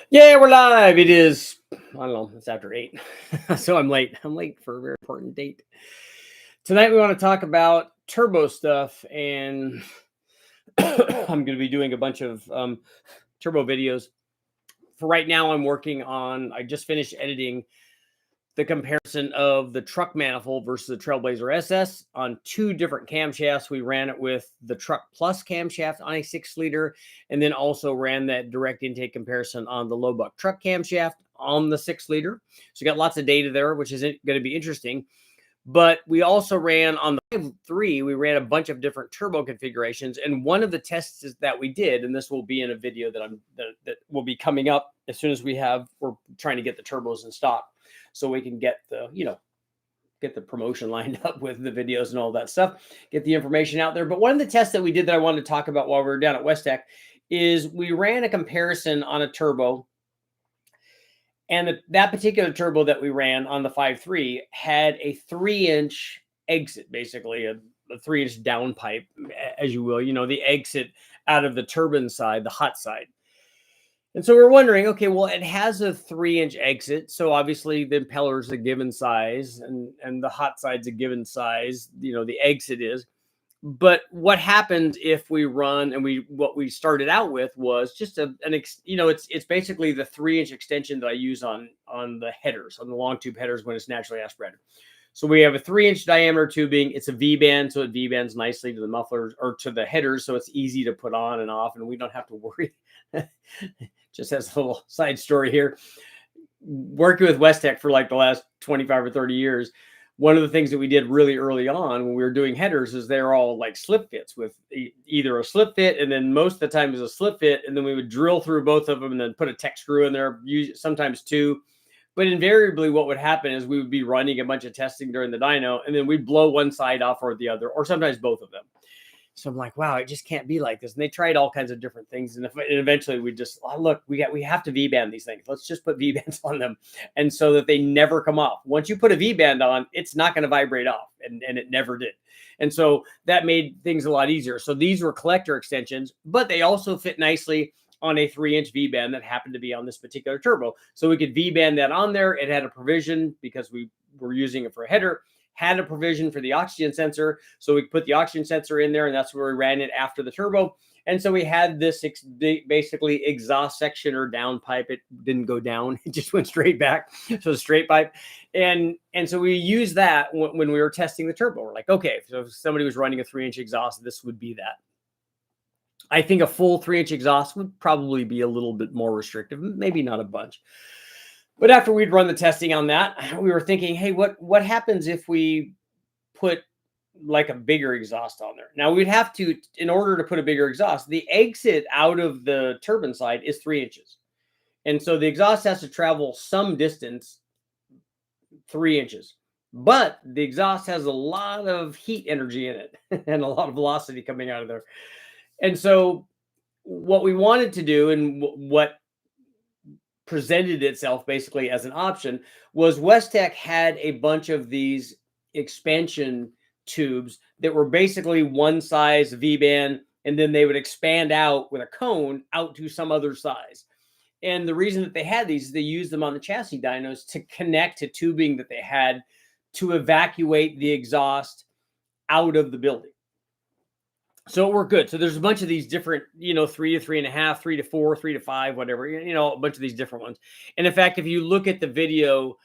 Yeah, we're live. It is, I don't know, it's after 8. So I'm late. I'm late for a very important date. Tonight we want to talk about turbo stuff, and I'm going to be doing a bunch of turbo videos. For right now, I just finished editing the comparison of the truck manifold versus the Trailblazer SS on two different camshafts. We ran it with the Truck Plus camshaft on a 6-liter, and then also ran that direct intake comparison on the low buck truck camshaft on the 6-liter. So you got lots of data there, which is going to be interesting. But we also ran on the 3, we ran a bunch of different turbo configurations. And one of the tests that we did, and this will be in a video that will be coming up as soon as we're trying to get the turbos in stock, so we can get the promotion lined up with the videos and all that stuff, get the information out there. But one of the tests that we did that I wanted to talk about while we were down at West Tech is we ran a comparison on a turbo. And that particular turbo that we ran on the 5.3 had a 3-inch exit, basically a 3-inch downpipe, as you will, the exit out of the turbine side, the hot side. And so we're wondering, okay, well, it has a 3-inch exit. So obviously the impeller's a given size and the hot side's a given size, the exit is. But what happened if we run what we started out with was just it's basically the 3-inch extension that I use on the headers, on the long tube headers when it's naturally aspirated. So we have a 3-inch diameter tubing. It's a V-band, so it V-bands nicely to the mufflers or to the headers, so it's easy to put on and off, and we don't have to worry. Just as a little side story here, working with West Tech for like the last 25 or 30 years, one of the things that we did really early on when we were doing headers is they're all like slip fits with either a slip fit, and then most of the time is a slip fit, and then we would drill through both of them and then put a tech screw in there, sometimes two. But invariably what would happen is we would be running a bunch of testing during the dyno, and then we'd blow one side off or the other, or sometimes both of them. So I'm like, wow, it just can't be like this. And they tried all kinds of different things. And eventually we just, look, we have to V-band these things. Let's just put V-bands on them. And so that they never come off. Once you put a V-band on, it's not going to vibrate off. And it never did. And so that made things a lot easier. So these were collector extensions, but they also fit nicely on a 3-inch V-band that happened to be on this particular turbo. So we could V-band that on there. It had a provision because we were using it for a header, had a provision for the oxygen sensor. So we put the oxygen sensor in there, and that's where we ran it after the turbo. And so we had this basically exhaust section or down pipe. It didn't go down. It just went straight back. So a straight pipe. And so we used that when we were testing the turbo. We're like, okay, so if somebody was running a 3-inch exhaust, this would be that. I think a full 3-inch exhaust would probably be a little bit more restrictive, maybe not a bunch. But after we'd run the testing on that, we were thinking, hey, what happens if we put like a bigger exhaust on there? Now we'd have to, in order to put a bigger exhaust, the exit out of the turbine side is 3 inches. And so the exhaust has to travel some distance, 3 inches. But the exhaust has a lot of heat energy in it and a lot of velocity coming out of there. And so what we wanted to do, and what presented itself basically as an option, was West Tech had a bunch of these expansion tubes that were basically one size V-band, and then they would expand out with a cone out to some other size. And the reason that they had these is they used them on the chassis dynos to connect to tubing that they had to evacuate the exhaust out of the building. So we're good. So there's a bunch of these different, 3 to 3.5, 3 to 4, 3 to 5, whatever, a bunch of these different ones. And in fact, if you look at the video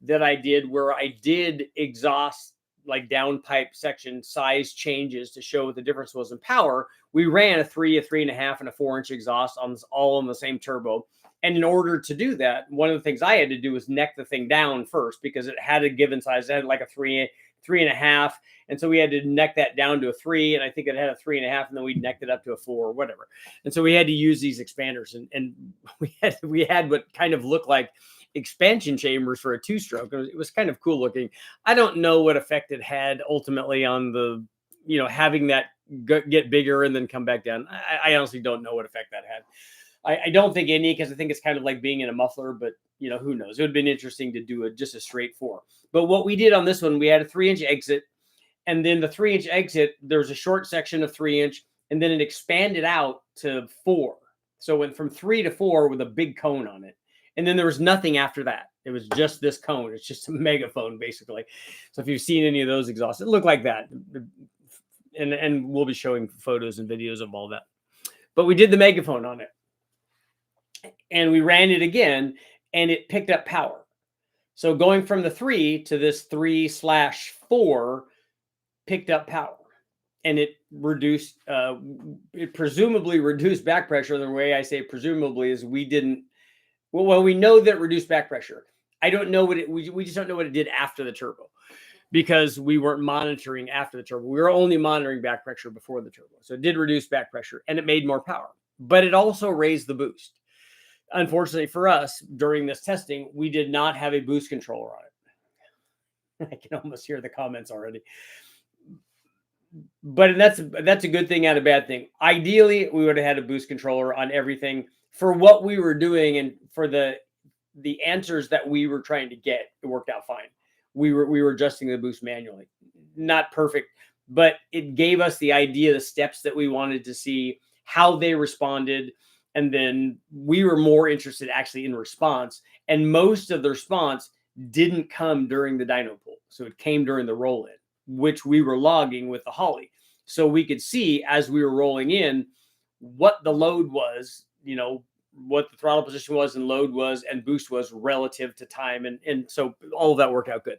that I did where I did exhaust like downpipe section size changes to show what the difference was in power, we ran a 3, a 3.5, and a 4-inch exhaust all on the same turbo. And in order to do that, one of the things I had to do was neck the thing down first, because it had a given size. It had like a 3.5, and so we had to neck that down to a 3, and I think it had a 3.5, and then we necked it up to a 4 or whatever. And so we had to use these expanders, and we had what kind of looked like expansion chambers for a 2-stroke. It was kind of cool looking. I don't know what effect it had ultimately on the, having that get bigger and then come back down. I honestly don't know what effect that had. I don't think any, because I think it's kind of like being in a muffler, but who knows? It would have been interesting to do just a straight 4. But what we did on this one, we had a 3-inch exit, and then the 3-inch exit, there's a short section of 3-inch, and then it expanded out to 4. So it went from 3 to 4 with a big cone on it. And then there was nothing after that. It was just this cone. It's just a megaphone, basically. So if you've seen any of those exhausts, it looked like that. And we'll be showing photos and videos of all that. But we did the megaphone on it. And we ran it again, and it picked up power. So going from the 3 to this 3/4 picked up power. And it reduced, it presumably reduced back pressure. The way I say presumably is we didn't, well, we know that it reduced back pressure. I don't know what it, we just don't know what it did after the turbo, because we weren't monitoring after the turbo. We were only monitoring back pressure before the turbo. So it did reduce back pressure, and it made more power, but it also raised the boost. Unfortunately for us, during this testing, we did not have a boost controller on it. I can almost hear the comments already. But that's a good thing and a bad thing. Ideally, we would have had a boost controller on everything for what we were doing, and for the answers that we were trying to get. It worked out fine. We were adjusting the boost manually. Not perfect, but it gave us the idea, the steps that we wanted to see, how they responded. And then we were more interested actually in response. And most of the response didn't come during the dyno pull. So it came during the roll-in, which we were logging with the Holly. So we could see as we were rolling in what the load was, what the throttle position was and load was and boost was relative to time. And so all of that worked out good.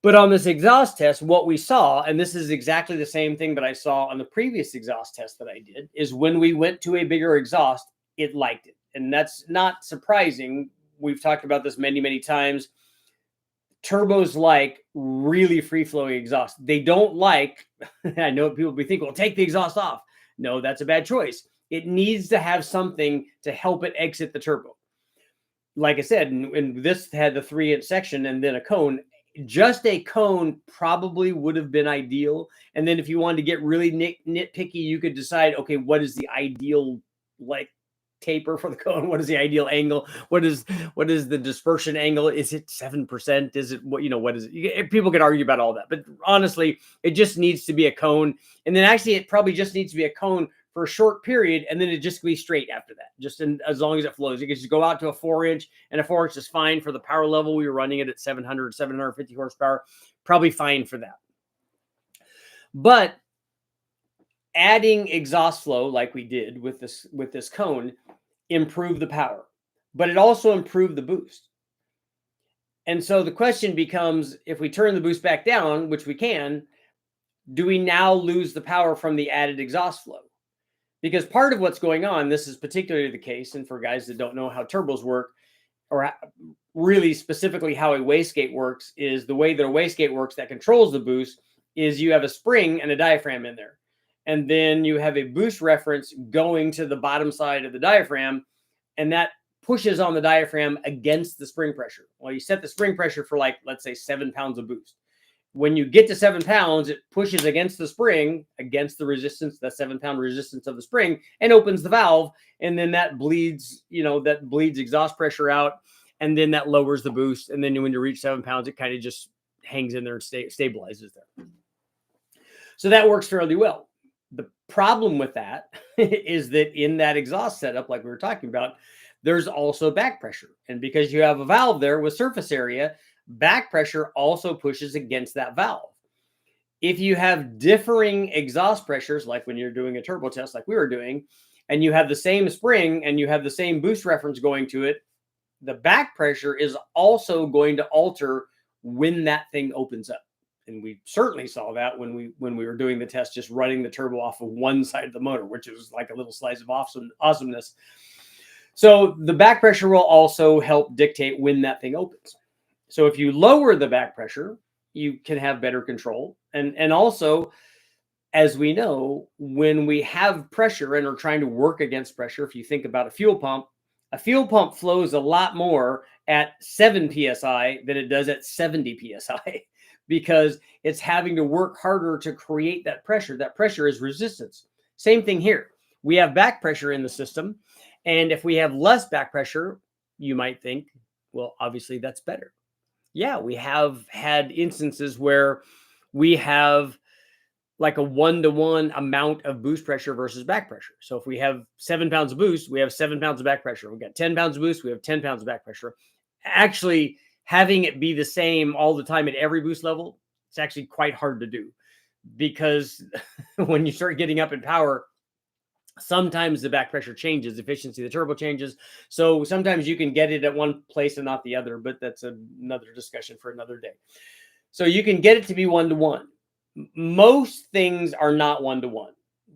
But on this exhaust test, what we saw, and this is exactly the same thing that I saw on the previous exhaust test that I did, is when we went to a bigger exhaust, it liked it. And that's not surprising. We've talked about this many, many times. Turbos like really free-flowing exhaust. They don't like, I know people be thinking, well, take the exhaust off. No, that's a bad choice. It needs to have something to help it exit the turbo. Like I said, and this had the 3-inch section and then a cone. Just a cone probably would have been ideal. And then if you wanted to get really nitpicky, you could decide, okay, what is the ideal taper for the cone? What is the ideal angle? What is the dispersion angle? Is it 7%? Is it what is it? People could argue about all that, but honestly, it just needs to be a cone. And then actually it probably just needs to be a cone for a short period, and then it just be straight after that. Just as long as it flows, you can just go out to a 4-inch, and a 4-inch is fine for the power level. We were running it at 750 horsepower, probably fine for that. But adding exhaust flow like we did with this cone improved the power, but it also improved the boost. And so the question becomes, if we turn the boost back down, which we can, do we now lose the power from the added exhaust flow? Because part of what's going on, this is particularly the case, and for guys that don't know how turbos work, or really specifically how a wastegate works, is the way that a wastegate works that controls the boost is you have a spring and a diaphragm in there. And then you have a boost reference going to the bottom side of the diaphragm, and that pushes on the diaphragm against the spring pressure. Well, you set the spring pressure for let's say 7 pounds of boost. When you get to 7 pounds, it pushes against the spring, against the resistance, the 7-pound resistance of the spring, and opens the valve. And then that bleeds, exhaust pressure out. And then that lowers the boost. And then when you reach 7 pounds, it kind of just hangs in there and stabilizes there. So that works fairly well. The problem with that is that in that exhaust setup, like we were talking about, there's also back pressure. And because you have a valve there with surface area, back pressure also pushes against that valve. If you have differing exhaust pressures, like when you're doing a turbo test like we were doing, and you have the same spring and you have the same boost reference going to it, the back pressure is also going to alter when that thing opens up. And we certainly saw that when we were doing the test, just running the turbo off of one side of the motor, which is like a little slice of awesomeness. So the back pressure will also help dictate when that thing opens. So if you lower the back pressure, you can have better control. And also, as we know, when we have pressure and are trying to work against pressure, if you think about a fuel pump flows a lot more at 7 psi than it does at 70 psi because it's having to work harder to create that pressure. That pressure is resistance. Same thing here. We have back pressure in the system. And if we have less back pressure, you might think, well, obviously that's better. Yeah, we have had instances where we have, like a 1-to-1 amount of boost pressure versus back pressure. So if we have 7 pounds of boost, we have 7 pounds of back pressure. We've got 10 pounds of boost, we have 10 pounds of back pressure. Actually, having it be the same all the time at every boost level, it's actually quite hard to do, because when you start getting up in power, sometimes the back pressure changes, efficiency of the turbo changes. So sometimes you can get it at one place and not the other, but that's another discussion for another day. So you can get it to be 1-to-1. Most things are not 1-to-1.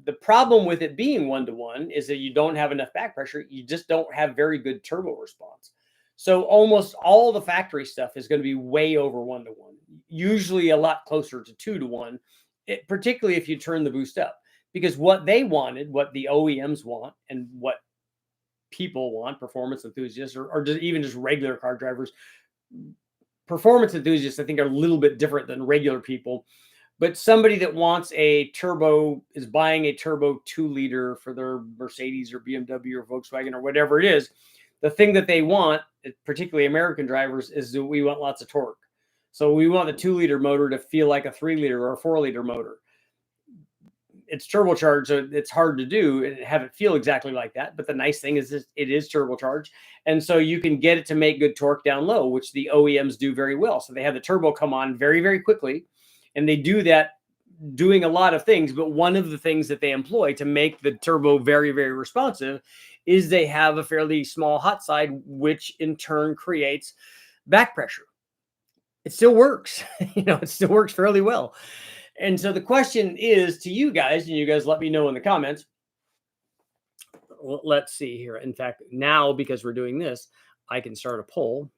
The problem with it being 1-to-1 is that you don't have enough back pressure. You just don't have very good turbo response. So almost all the factory stuff is going to be way over 1-to-1, usually a lot closer to 2-to-1, particularly if you turn the boost up. Because what they wanted, what the OEMs want, and what people want, performance enthusiasts, or just even just regular car drivers, performance enthusiasts, I think, are a little bit different than regular people. But somebody that wants a turbo, is buying a turbo 2-liter for their Mercedes or BMW or Volkswagen or whatever it is. The thing that they want, particularly American drivers, is that we want lots of torque. So we want the 2-liter motor to feel like a 3-liter or a 4-liter motor. It's turbocharged, so it's hard to do and have it feel exactly like that. But the nice thing is it is turbocharged. And so you can get it to make good torque down low, which the OEMs do very well. So they have the turbo come on very, very quickly. And they do that doing a lot of things. But one of the things that they employ to make the turbo very, very responsive is they have a fairly small hot side, which in turn creates back pressure. It still works. It still works fairly well. And so the question is to you guys, and you guys let me know in the comments. Let's see here. In fact, now, because we're doing this, I can start a poll.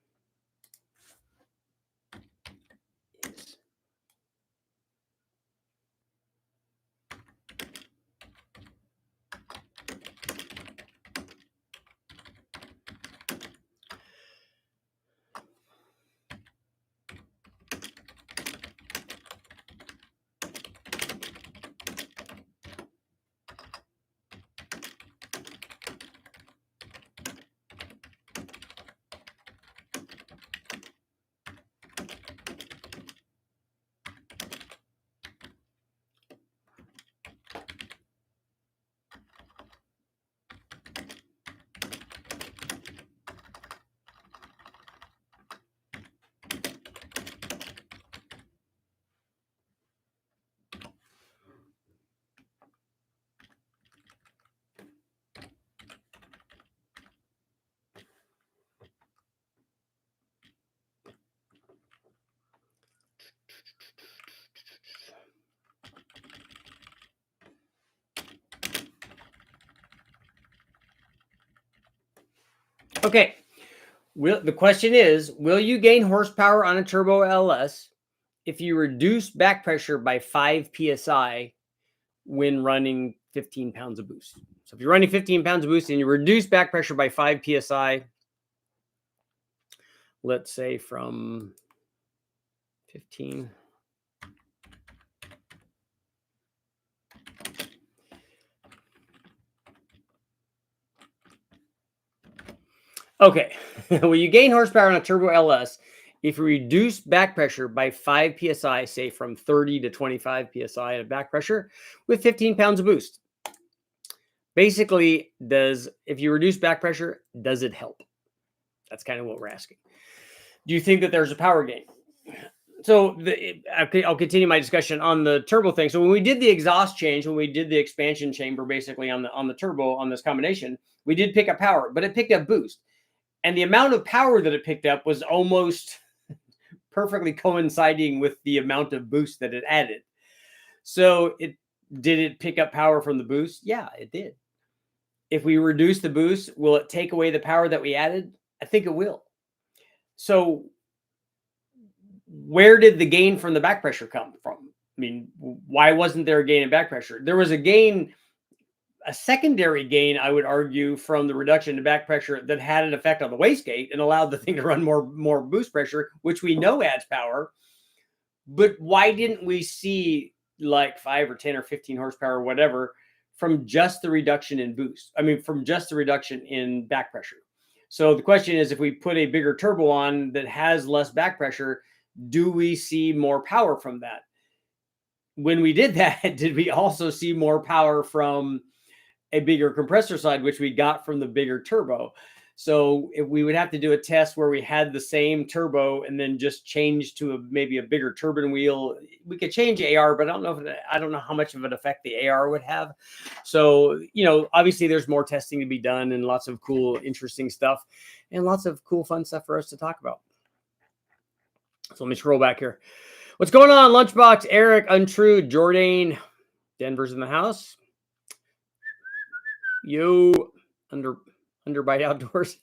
Okay. The question is, will you gain horsepower on a turbo LS if you reduce back pressure by 5 psi when running 15 pounds of boost? So if you're running 15 pounds of boost and you reduce back pressure by 5 psi, let's say from 15. Okay. Will you gain horsepower on a turbo LS if you reduce back pressure by 5 psi, say from 30 to 25 psi of back pressure with 15 pounds of boost? Basically, if you reduce back pressure, does it help? That's kind of what we're asking. Do you think that there's a power gain? So I'll continue my discussion on the turbo thing. So when we did the exhaust change, when we did the expansion chamber, basically on the turbo on this combination, we did pick up power, but it picked up boost. And the amount of power that it picked up was almost perfectly coinciding with the amount of boost that it added. So did it pick up power from the boost? Yeah, it did. If we reduce the boost, will it take away the power that we added? I think it will. So where did the gain from the back pressure come from? I mean, why wasn't there a gain in back pressure? There was a secondary gain, I would argue, from the reduction in back pressure that had an effect on the wastegate and allowed the thing to run more boost pressure, which we know adds power. But why didn't we see like 5 or 10 or 15 horsepower or whatever from just the reduction in boost? I mean, from just the reduction in back pressure. So the question is, if we put a bigger turbo on that has less back pressure, do we see more power from that? when we did that, did we also see more power from a bigger compressor side, which we got from the bigger turbo? So if we would have to do a test where we had the same turbo and then just change to maybe a bigger turbine wheel. We could change AR, but I don't know how much of an effect the AR would have. So, obviously there's more testing to be done and lots of cool, interesting stuff and lots of cool, fun stuff for us to talk about. So let me scroll back here. What's going on? Lunchbox, Eric, Untrue, Jordan, Denver's in the house. Yo, Underbite Outdoors.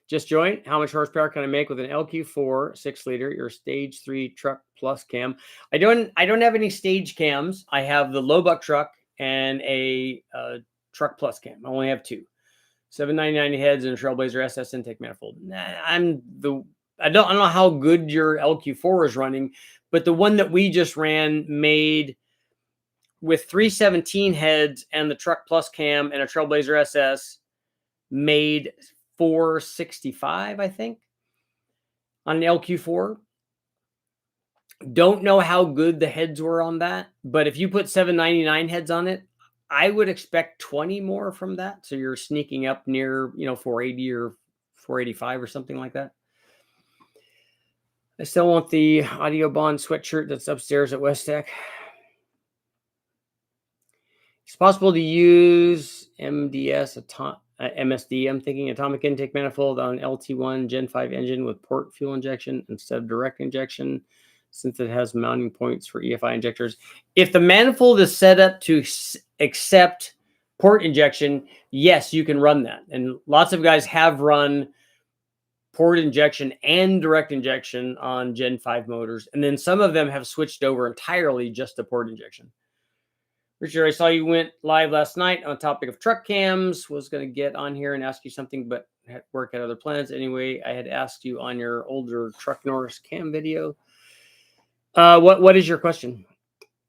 Just joined. How much horsepower can I make with an LQ4 6-liter, your stage 3 truck plus cam? I don't have any stage cams. I have the low buck truck and a truck plus cam. I only have 2. 799 heads and a Trailblazer SS intake manifold. I don't know how good your LQ4 is running, but the one that we just ran made with 317 heads and the truck plus cam and a Trailblazer SS made 465, I think, on an LQ4. Don't know how good the heads were on that, but if you put 799 heads on it, I would expect 20 more from that. So you're sneaking up near, 480 or 485 or something like that. I still want the Audio Bond sweatshirt that's upstairs at West Tech. It's possible to use MSD, I'm thinking atomic intake manifold on LT1 Gen 5 engine with port fuel injection instead of direct injection, since it has mounting points for EFI injectors. If the manifold is set up to accept port injection, yes, you can run that. And lots of guys have run port injection and direct injection on Gen 5 motors. And then some of them have switched over entirely just to port injection. Richard, I saw you went live last night on topic of truck cams. Was going to get on here and ask you something, but had work at other plans. Anyway, I had asked you on your older Truck Norris cam video. What is your question?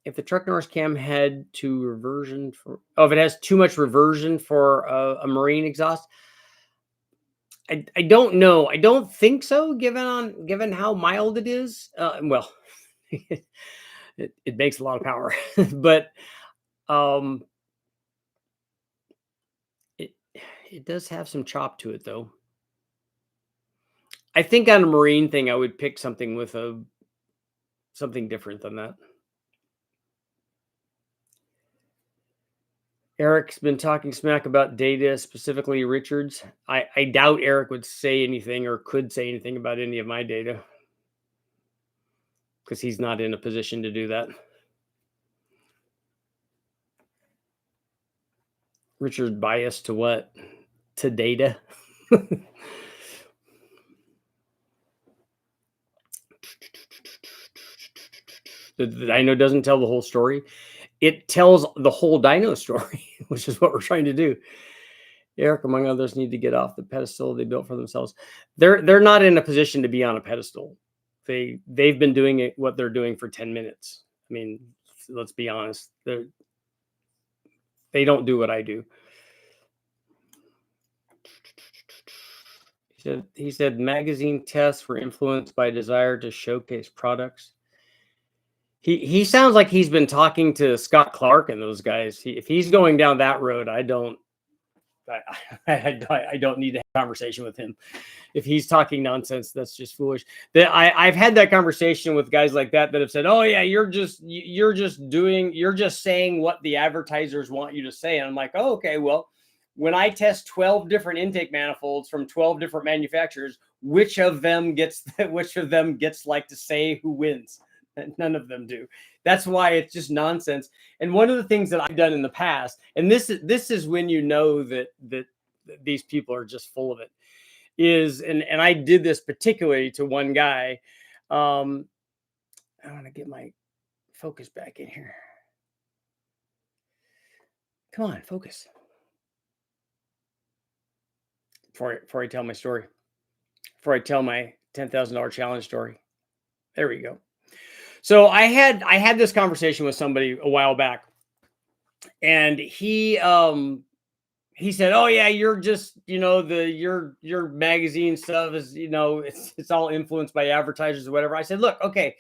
If the Truck Norris cam had to reversion for, if it has too much reversion for a marine exhaust, I don't know. I don't think so, given how mild it is. Well, it makes a lot of power, but it does have some chop to it, though. I think on a marine thing, I would pick something with something different than that. Eric's been talking smack about data, specifically Richard's. I doubt Eric would say anything or could say anything about any of my data because he's not in a position to do that. Richard's biased to what? To data. The dyno doesn't tell the whole story. It tells the whole dyno story, which is what we're trying to do. Eric, among others, need to get off the pedestal they built for themselves. They're not in a position to be on a pedestal. They've been doing what they're doing for 10 minutes. I mean, let's be honest. They don't do what I do. He said magazine tests were influenced by desire to showcase products. He sounds like he's been talking to Scott Clark and those guys. If he's going down that road, I don't need to have a conversation with him. If he's talking nonsense, that's just foolish. I've had that conversation with guys like that have said, "Oh yeah, you're just saying what the advertisers want you to say." And I'm like, "Oh, okay, well, when I test 12 different intake manifolds from 12 different manufacturers, which of them gets like to say who wins?" None of them do. That's why it's just nonsense. And one of the things that I've done in the past, and this is when you know that these people are just full of it, is, and I did this particularly to one guy. I want to get my focus back in here. Come on, focus. Before I tell my story, before I tell my $10,000 challenge story. There we go. So I had this conversation with somebody a while back, and he said, "Oh yeah, you're just, your magazine stuff is, it's all influenced by advertisers or whatever." I said, "Look, okay,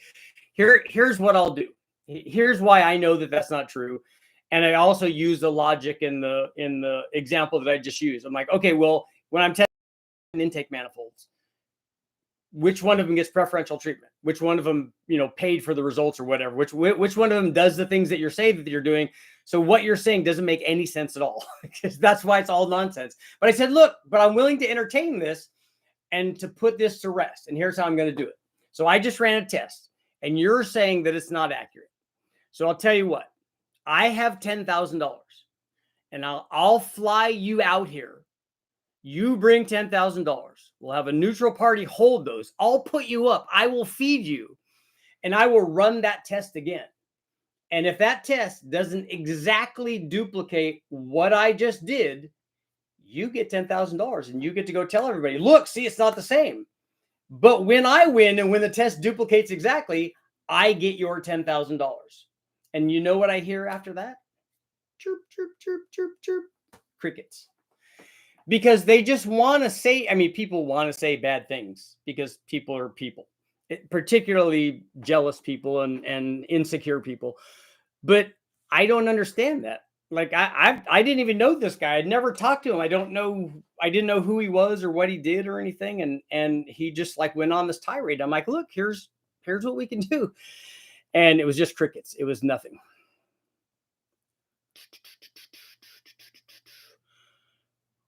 here's what I'll do. Here's why I know that that's not true. And I also use the logic in the example that I just used. I'm like, okay, well, when I'm testing intake manifolds, which one of them gets preferential treatment? Which one of them, paid for the results or whatever? Which one of them does the things that you're saying that you're doing? So what you're saying doesn't make any sense at all. Because that's why it's all nonsense. But I said, look, but I'm willing to entertain this and to put this to rest. And here's how I'm going to do it. So I just ran a test, and you're saying that it's not accurate. So I'll tell you what. I have $10,000, and I'll fly you out here. You bring $10,000. We'll have a neutral party hold those. I'll put you up. I will feed you, and I will run that test again. And if that test doesn't exactly duplicate what I just did, you get $10,000, and you get to go tell everybody, look, see, it's not the same. But when I win and when the test duplicates exactly, I get your $10,000. And you know what I hear after that? Chirp, chirp, chirp, chirp, chirp. Crickets. Because they just want to say, people want to say bad things because people are people, particularly jealous people and insecure people. But I don't understand that. Like I didn't even know this guy. I'd never talked to him. I didn't know who he was or what he did or anything. And he just like went on this tirade. I'm like, look, here's what we can do. And it was just crickets. It was nothing.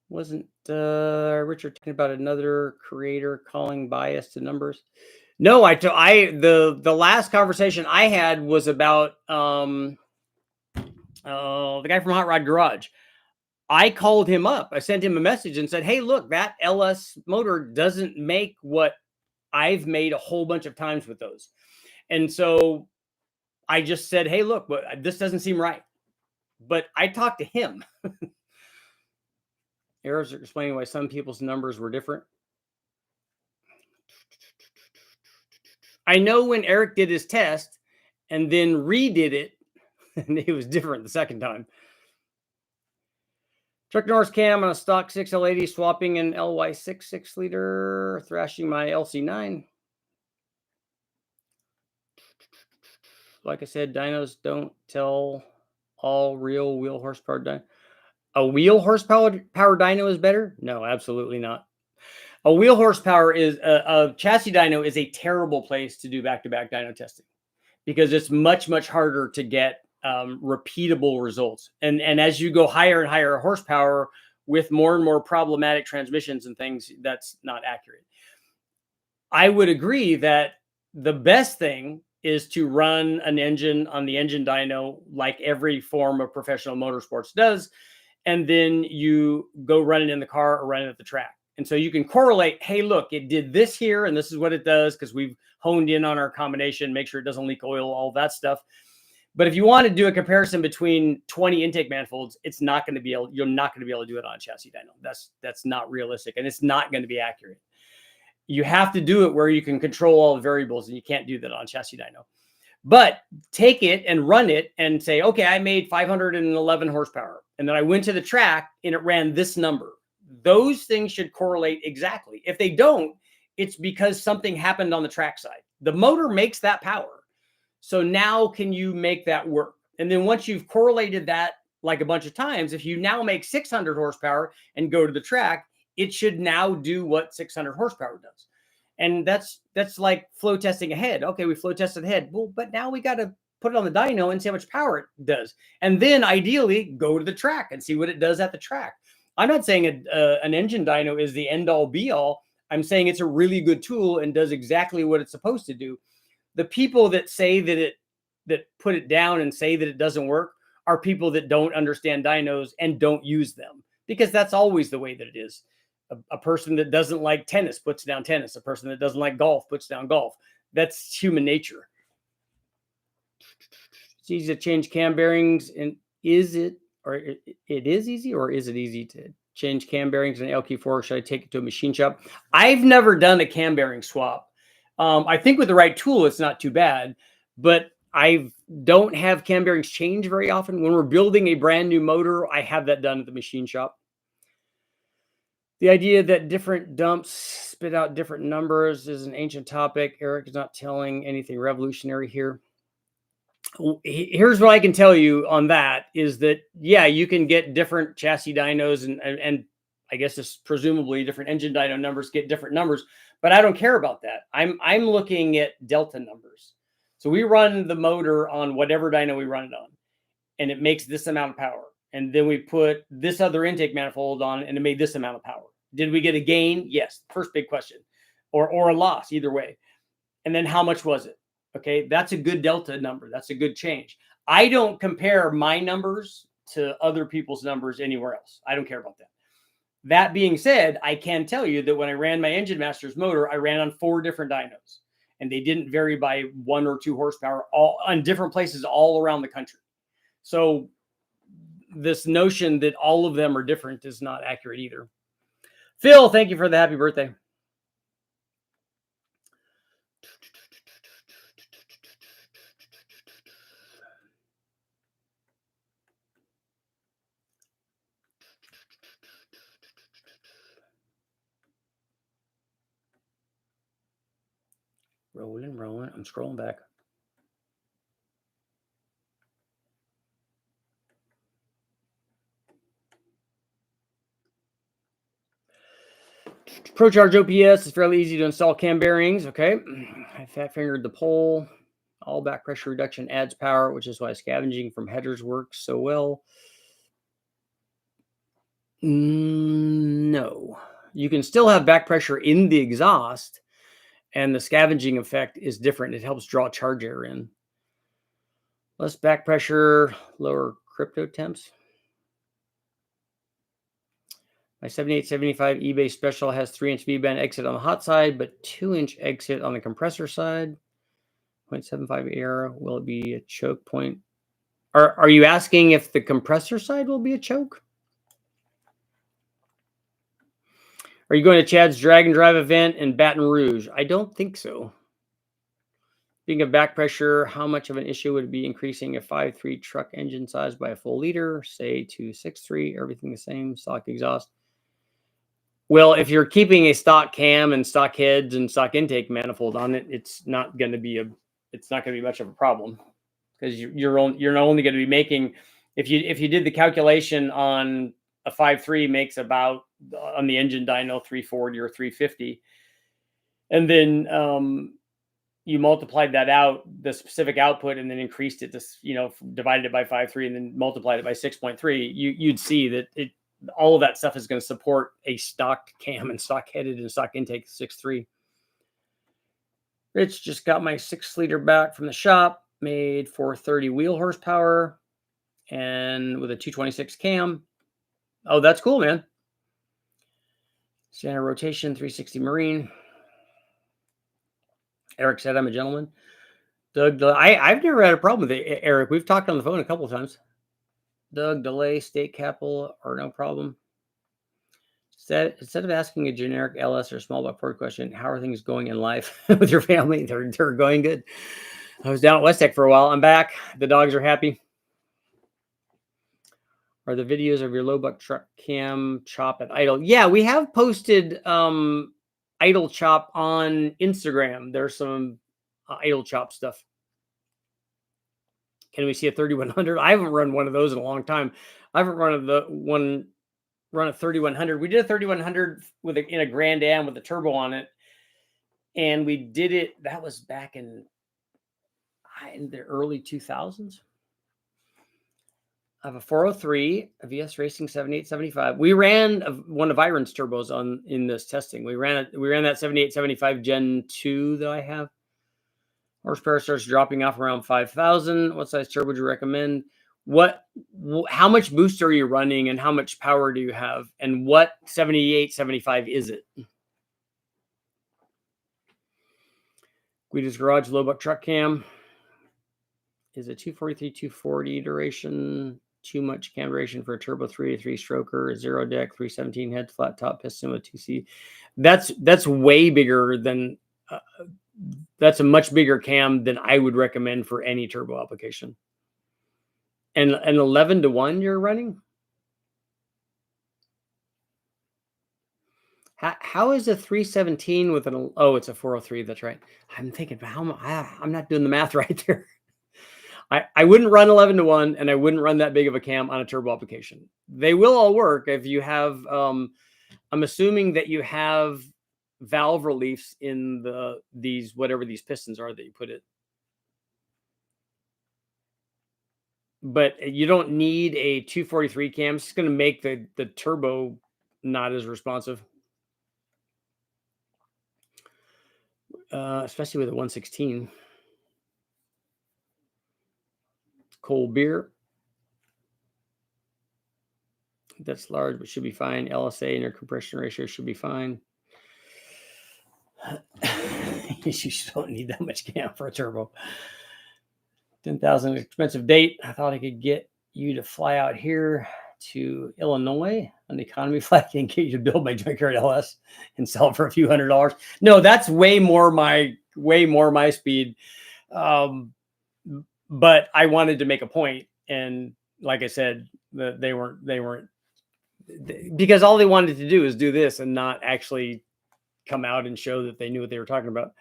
Wasn't Richard talking about another creator calling bias to numbers? No, the last conversation I had was about the guy from Hot Rod Garage. I called him up. I sent him a message and said, hey, look, that LS motor doesn't make what I've made a whole bunch of times with those. And so I just said, hey, look, but this doesn't seem right. But I talked to him. Errors are explaining why some people's numbers were different. I know when Eric did his test and then redid it, and it was different the second time. Truck Norris cam on a stock 6L80, swapping an LY6 6-liter, thrashing my LC9. Like I said, dynos don't tell all real wheel horsepower dyno. A wheel horsepower dyno is better? No, absolutely not. A wheel horsepower is a chassis dyno is a terrible place to do back-to-back dyno testing because it's much, much harder to get repeatable results. And as you go higher and higher horsepower with more and more problematic transmissions and things, that's not accurate. I would agree that the best thing is to run an engine on the engine dyno like every form of professional motorsports does. And then you go run it in the car or run it at the track. And so you can correlate, hey, look, it did this here, and this is what it does because we've honed in on our combination, make sure it doesn't leak oil, all that stuff. But if you want to do a comparison between 20 intake manifolds, you're not going to be able to do it on a chassis dyno. That's not realistic, and it's not going to be accurate. You have to do it where you can control all the variables, and you can't do that on chassis dyno. But take it and run it and say, okay, I made 511 horsepower. And then I went to the track and it ran this number. Those things should correlate exactly. If they don't, it's because something happened on the track side. The motor makes that power. So now can you make that work? And then once you've correlated that like a bunch of times, if you now make 600 horsepower and go to the track, it should now do what 600 horsepower does. And that's like flow testing ahead. Okay, we flow tested ahead. Well, but now we got to put it on the dyno and see how much power it does. And then ideally go to the track and see what it does at the track. I'm not saying an engine dyno is the end all be all. I'm saying it's a really good tool and does exactly what it's supposed to do. The people that say that put it down and say that it doesn't work are people that don't understand dynos and don't use them, because that's always the way that it is. A person that doesn't like tennis puts down tennis. A person that doesn't like golf puts down golf. That's human nature. It's easy to change cam bearings. And is it easy, or is it easy to change cam bearings in LQ4? Should I take it to a machine shop? I've never done a cam bearing swap. I think with the right tool, it's not too bad, but I don't have cam bearings change very often. When we're building a brand new motor, I have that done at the machine shop. The idea that different dumps spit out different numbers is an ancient topic. Eric is not telling anything revolutionary here. Here's what I can tell you on that is that, yeah, you can get different chassis dynos and I guess it's presumably different engine dyno numbers get different numbers, but I don't care about that. I'm looking at delta numbers. So we run the motor on whatever dyno we run it on, and it makes this amount of power. And then we put this other intake manifold on, and it made this amount of power. Did we get a gain? Yes. First big question, or a loss, either way. And then how much was it? Okay, that's a good delta number. That's a good change. I don't compare my numbers to other people's numbers anywhere else. I don't care about that. That being said, I can tell you that when I ran my Engine Masters motor, I ran on 4 different dynos, and they didn't vary by 1 or 2 horsepower, all on different places all around the country. So this notion that all of them are different is not accurate either. Phil, thank you for the happy birthday. Rolling. I'm scrolling back. ProCharge OPS is fairly easy to install cam bearings. Okay. I fat fingered the pole. All back pressure reduction adds power, which is why scavenging from headers works so well. No. You can still have back pressure in the exhaust, and the scavenging effect is different. It helps draw charge air in. Less back pressure, lower crypto temps. My 7875 eBay special has 3-inch V-band exit on the hot side, but 2-inch exit on the compressor side. 0.75 air. Will it be a choke point? Are you asking if the compressor side will be a choke? Are you going to Chad's drag and drive event in Baton Rouge? I don't think so. Speaking of back pressure, how much of an issue would it be increasing a 5.3 truck engine size by a full liter, say to 6.3, everything the same, stock exhaust? Well, if you're keeping a stock cam and stock heads and stock intake manifold on it, it's not going to be much of a problem, because you're not only going to be making, if you did the calculation on a 5.3 makes about on the engine dyno 340 or 350, and then you multiplied that out, the specific output, and then increased it to, divided it by 5.3 and then multiplied it by 6.3, you'd see that all of that stuff is going to support a stock cam and stock headed and stock intake 6.3. Rich just got my 6-liter back from the shop, made 430 wheel horsepower and with a 226 cam. Oh, that's cool, man. Standard rotation, 360 marine. Eric said I'm a gentleman. Doug, I've never had a problem with it, Eric. We've talked on the phone a couple of times. Doug, delay, state capital, or no problem. Instead of asking a generic LS or small block Ford question, how are things going in life with your family? They're going good. I was down at West Tech for a while. I'm back. The dogs are happy. Are the videos of your low buck truck cam chop at idle? Yeah, we have posted idle chop on Instagram. There's some idle chop stuff. Can we see a 3100? I haven't run one of those in a long time. I haven't run a 3100. We did a 3100 in a Grand Am with a turbo on it, and we did it. That was back in the early 2000s. I have a 403, a VS Racing 7875. We ran one of Iron's turbos in this testing. We ran that 7875 Gen 2 that I have. Horsepower starts dropping off around 5,000. What size turbo would you recommend? How much boost are you running, and how much power do you have, and what 7875 is it? Guida's Garage low buck truck cam is a 243 240 duration. Too much cam duration for a turbo 383 stroker, 0 deck, 317 head, flat top piston with 2C. That's way bigger than that's a much bigger cam than I would recommend for any turbo application. And an 11-to-1 you're running? How is a 317 with an, oh, it's a 403. That's right. I'm thinking, I'm not doing the math right there. I wouldn't run 11-to-1, and I wouldn't run that big of a cam on a turbo application. They will all work if you have, I'm assuming that you have valve reliefs in these, whatever these pistons are that you put it. But you don't need a 243 cam. It's going to make the turbo not as responsive. Especially with a 116. Cold beer. That's large, but should be fine. LSA and your compression ratio should be fine. You don't need that much cam for a turbo. 10,000 expensive date. I thought I could get you to fly out here to Illinois on the economy flight and get you to build my junkyard LS and sell it for a few $100s. No, that's way more my speed. But I wanted to make a point, and like I said, they weren't because all they wanted to do is do this and not actually come out and show that they knew what they were talking about.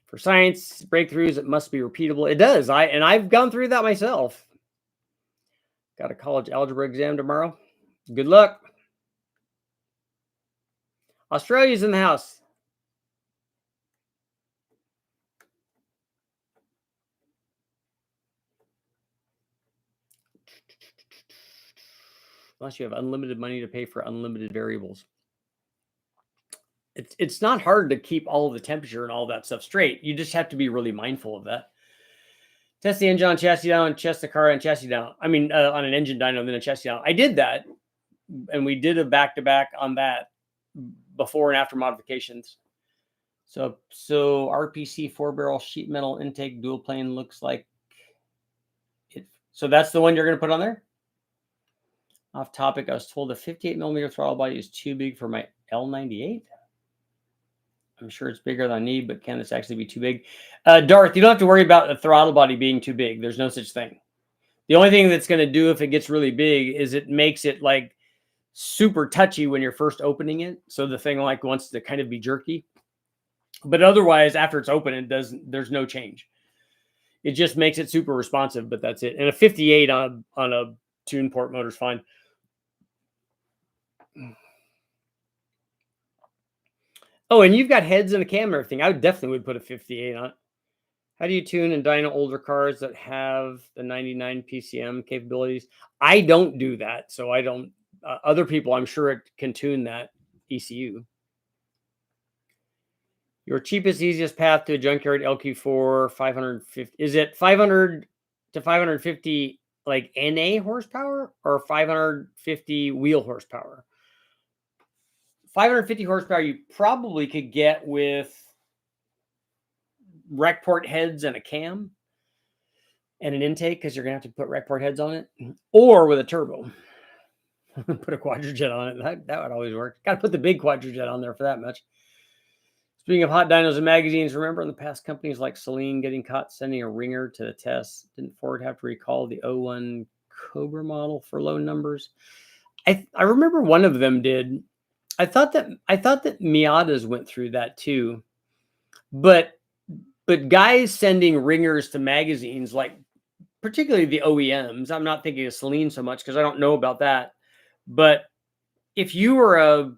For science breakthroughs, it must be repeatable. It does. I've gone through that myself. Got a college algebra exam tomorrow. Good luck. Australia's in the house. Unless you have unlimited money to pay for unlimited variables. It's not hard to keep all of the temperature and all that stuff straight. You just have to be really mindful of that. Test the engine on chassis down, test the car on chassis down. I mean, on an engine dyno, then a chassis down. I did that, and we did a back-to-back on that before and after modifications. So RPC 4-barrel sheet metal intake dual plane looks like it. So that's the one you're going to put on there? Off topic, I was told a 58 millimeter throttle body is too big for my L98. I'm sure it's bigger than I need, but can this actually be too big? Darth, you don't have to worry about the throttle body being too big. There's no such thing. The only thing that's going to do if it gets really big is it makes it like super touchy when you're first opening it. So the thing like wants to kind of be jerky. But otherwise, after it's open, there's no change. It just makes it super responsive, but that's it. And a 58 on a tune port motor is fine. Oh, and you've got heads and a cam and everything. I definitely would put a 58 on it. How do you tune and dyno older cars that have the 99 PCM capabilities? I don't do that, so I don't. Other people, I'm sure it can tune that ECU. Your cheapest, easiest path to a junkyard LQ4 550, is it 500 to 550 like NA horsepower or 550 wheel horsepower? 550 horsepower you probably could get with rec port heads and a cam and an intake, because you're going to have to put rec port heads on it, or with a turbo. Put a quadrojet on it. That would always work. Got to put the big quadrojet on there for that much. Speaking of hot dynos and magazines, remember in the past companies like Celine getting caught sending a ringer to the test? Didn't Ford have to recall the 01 Cobra model for low numbers? I remember one of them did. I thought that Miatas went through that too, but guys sending ringers to magazines, like particularly the OEMs. I'm not thinking of Celine so much because I don't know about that. But if you were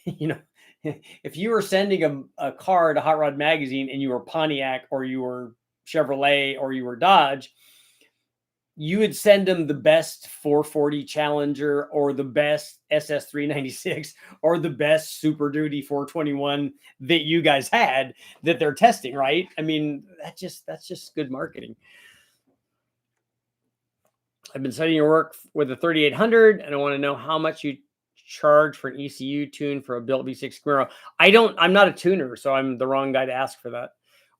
if you were sending a car to Hot Rod Magazine and you were Pontiac or you were Chevrolet or you were Dodge, you would send them the best 440 Challenger or the best SS396 or the best Super Duty 421 that you guys had that they're testing, right? I mean, that's just good marketing. I've been studying your work with the 3800 and I want to know how much you charge for an ECU tune for a built V6 Camaro. I'm not a tuner, so I'm the wrong guy to ask for that.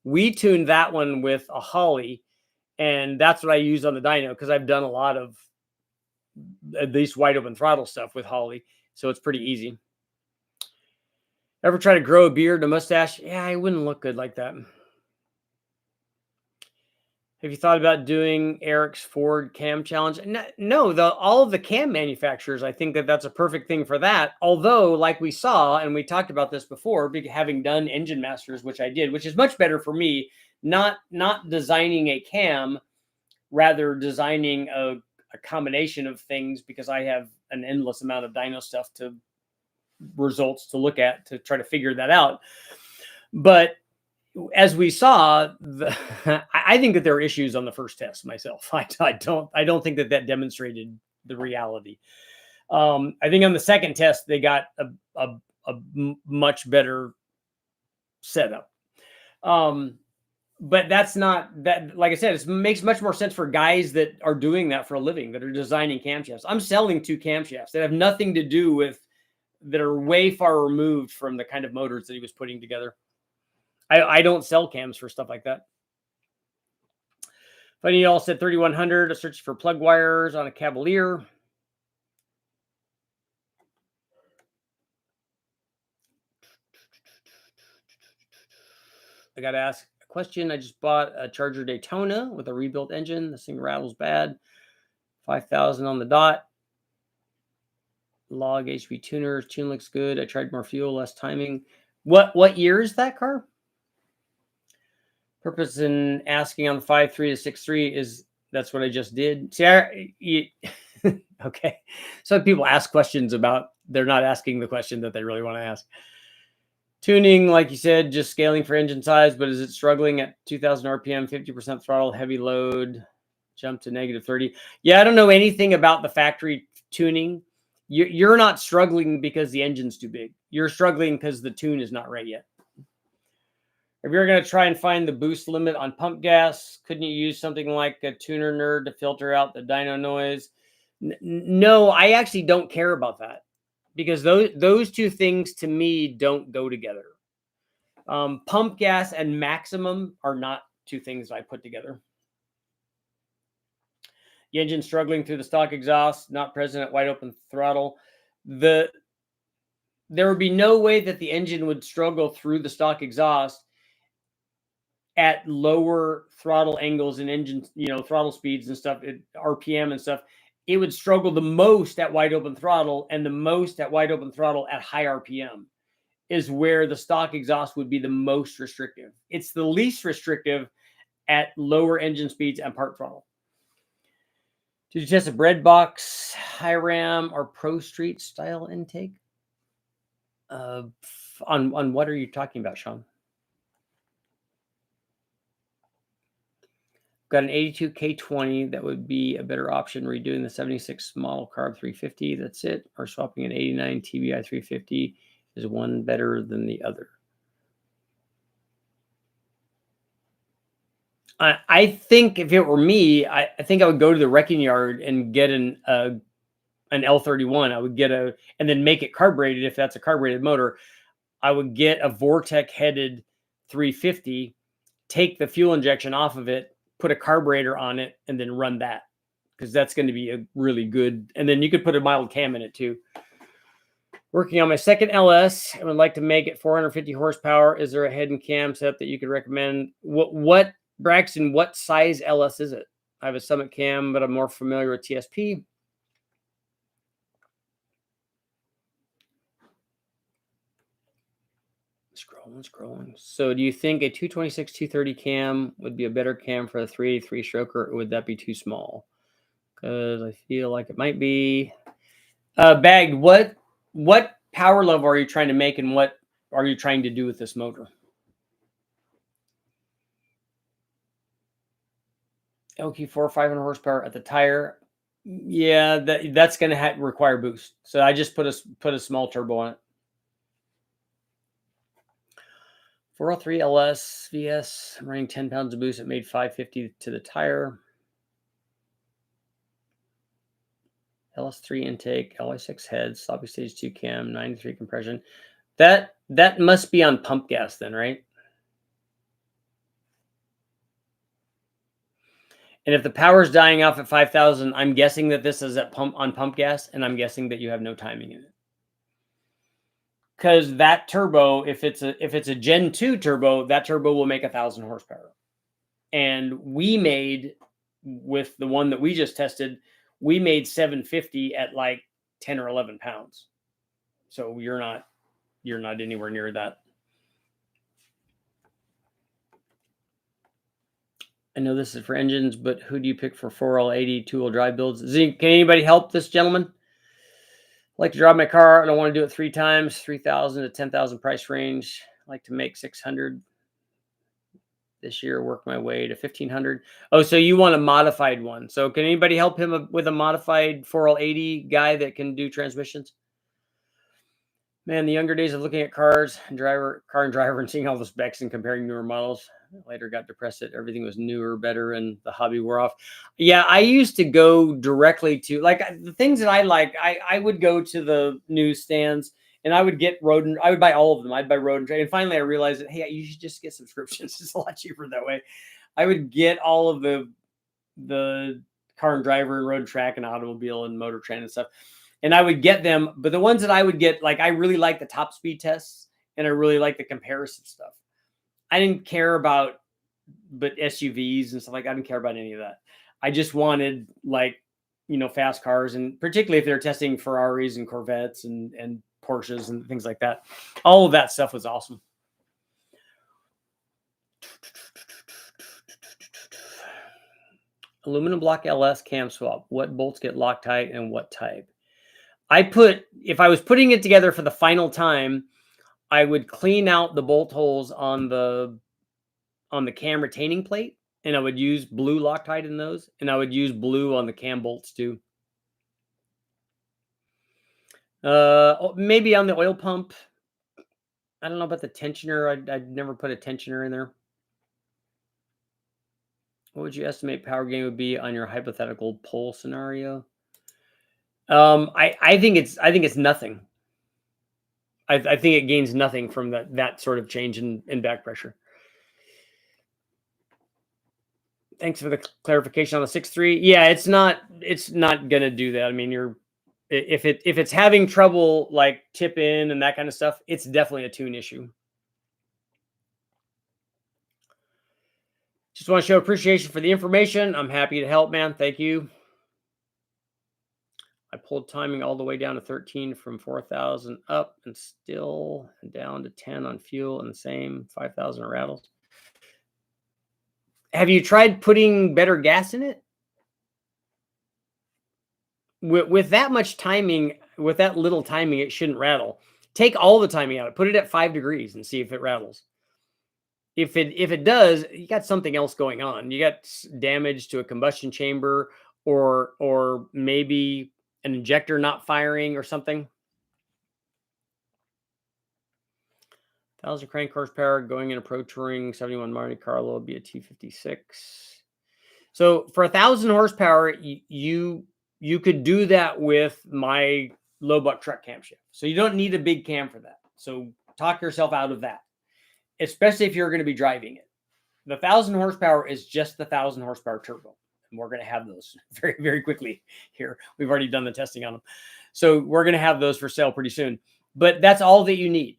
We tuned that one with a Holley. And that's what I use on the dyno because I've done a lot of at least wide open throttle stuff with Holley. So it's pretty easy. Ever try to grow a beard, a mustache? Yeah, I wouldn't look good like that. Have you thought about doing Eric's Ford Cam Challenge? No, all of the cam manufacturers, I think that that's a perfect thing for that. Although, like we saw, and we talked about this before, having done Engine Masters, which I did, which is much better for me, not designing a cam, rather designing a combination of things, because I have an endless amount of dyno stuff results to look at to try to figure that out. But as we saw, I think that there are issues on the first test myself. I don't think that demonstrated the reality. I think on the second test they got a much better setup. But that's not that. Like I said, it makes much more sense for guys that are doing that for a living, that are designing camshafts. I'm selling 2 camshafts that have nothing to do with, that are way far removed from the kind of motors that he was putting together. I don't sell cams for stuff like that. Funny, y'all said 3100. A search for plug wires on a Cavalier. I got to ask a question. I just bought a Charger Daytona with a rebuilt engine. This thing rattles bad. 5,000 on the dot. Log HP tuners. Tune looks good. I tried more fuel, less timing. What year is that car? Purpose in asking on the 5.3 to 6.3 is that's what I just did. See, okay. Some people ask questions about, they're not asking the question that they really want to ask. Tuning, like you said, just scaling for engine size, but is it struggling at 2,000 RPM, 50% throttle, heavy load, jump to -30? Yeah, I don't know anything about the factory tuning. You're not struggling because the engine's too big. You're struggling because the tune is not right yet. If you're going to try and find the boost limit on pump gas, couldn't you use something like a tuner nerd to filter out the dyno noise? No, I actually don't care about that, because those two things to me don't go together. Pump gas and maximum are not two things I put together. The engine struggling through the stock exhaust, not present at wide open throttle. There would be no way that the engine would struggle through the stock exhaust at lower throttle angles and engine, throttle speeds and stuff, RPM and stuff. It would struggle the most at wide open throttle, and the most at wide open throttle at high RPM is where the stock exhaust would be the most restrictive. It's the least restrictive at lower engine speeds and part throttle. Did you test a bread box, high ram, or Pro Street style intake? On what are you talking about, Sean? Got an 82 K20 that would be a better option. Redoing the 76 model carb 350. That's it. Or swapping an 89 TBI 350. Is one better than the other? I think if it were me, I think I would go to the wrecking yard and get an L31. I would get and then make it carbureted if that's a carbureted motor. I would get a Vortec headed 350, take the fuel injection off of it, put a carburetor on it, and then run that, because that's going to be a really good. And then you could put a mild cam in it too. Working on my second LS, I would like to make it 450 horsepower. Is there a head and cam set that you could recommend? What Braxton, what size LS is it? I have a Summit cam, but I'm more familiar with TSP. Scrolling. So do you think a 226, 230 cam would be a better cam for a 383 stroker, or would that be too small? Because I feel like it might be. Bagged, what power level are you trying to make, and what are you trying to do with this motor? LQ4 500 horsepower at the tire. Yeah, that's going to require boost. So I just put a small turbo on it. 403 LS VS. I'm running 10 pounds of boost. It made 550 to the tire. LS3 intake, LI6 head, sloppy stage 2 cam, 93 compression. That must be on pump gas then, right? And if the power's dying off at 5,000, I'm guessing that this is on pump gas, and I'm guessing that you have no timing in it. Because that turbo, if it's a Gen 2 turbo, that turbo will make 1,000 horsepower. And we made, with the one that we just tested, we made 750 at like 10 or 11 pounds. So you're not anywhere near that. I know this is for engines, but who do you pick for 4L80 two-wheel drive builds? Can anybody help this gentleman? I like to drive my car. I don't want to do it 3 times, 3,000 to 10,000 price range. I like to make 600 this year, work my way to 1,500. Oh, so you want a modified one. So can anybody help him with a modified 4L80 guy that can do transmissions? Man, the younger days of looking at car and driver and seeing all the specs and comparing newer models. Later got depressed that everything was newer, better, and the hobby wore off. Yeah, I used to go directly to, like, the things that I like. I would go to the newsstands and I would get I would buy all of them. I'd buy Road and Trade. And finally I realized that, hey, you should just get subscriptions. It's a lot cheaper that way. I would get all of the Car and Driver and Road Track and Automobile and Motor Trend and stuff. And I would get them, but the ones that I would get, like, I really like the top speed tests and I really like the comparison stuff. I didn't care about, but SUVs and stuff, like, I didn't care about any of that. I just wanted, like, fast cars, and particularly if they're testing Ferraris and Corvettes and Porsches and things like that. All of that stuff was awesome. Aluminum block LS cam swap. What bolts get Loctite and what type? If I was putting it together for the final time, I would clean out the bolt holes on the cam retaining plate, and I would use blue Loctite in those, and I would use blue on the cam bolts too. Maybe on the oil pump. I don't know about the tensioner. I'd never put a tensioner in there. What would you estimate power gain would be on your hypothetical pole scenario? I think it's nothing. I think it gains nothing from that sort of change in back pressure. Thanks for the clarification on the 6.3. Yeah, it's not gonna do that. I mean, if it's having trouble, like, tip in and that kind of stuff, it's definitely a tune issue. Just want to show appreciation for the information. I'm happy to help, man. Thank you. I pulled timing all the way down to 13 from 4,000 up and still down to 10 on fuel and the same 5,000 rattles. Have you tried putting better gas in it? With that much timing, with that little timing, it shouldn't rattle. Take all the timing out. Put it at 5 degrees and see if it rattles. If it does, you got something else going on. You got damage to a combustion chamber, or maybe an injector not firing or something. 1,000 crank horsepower going in a Pro Touring 71 Monte Carlo would be a T56. So for 1,000 horsepower, you could do that with my low buck truck camshaft. So you don't need a big cam for that. So talk yourself out of that, especially if you're going to be driving it. The 1,000 horsepower is just the 1,000 horsepower turbo. And we're going to have those very, very quickly here. We've already done the testing on them. So we're going to have those for sale pretty soon. But that's all that you need.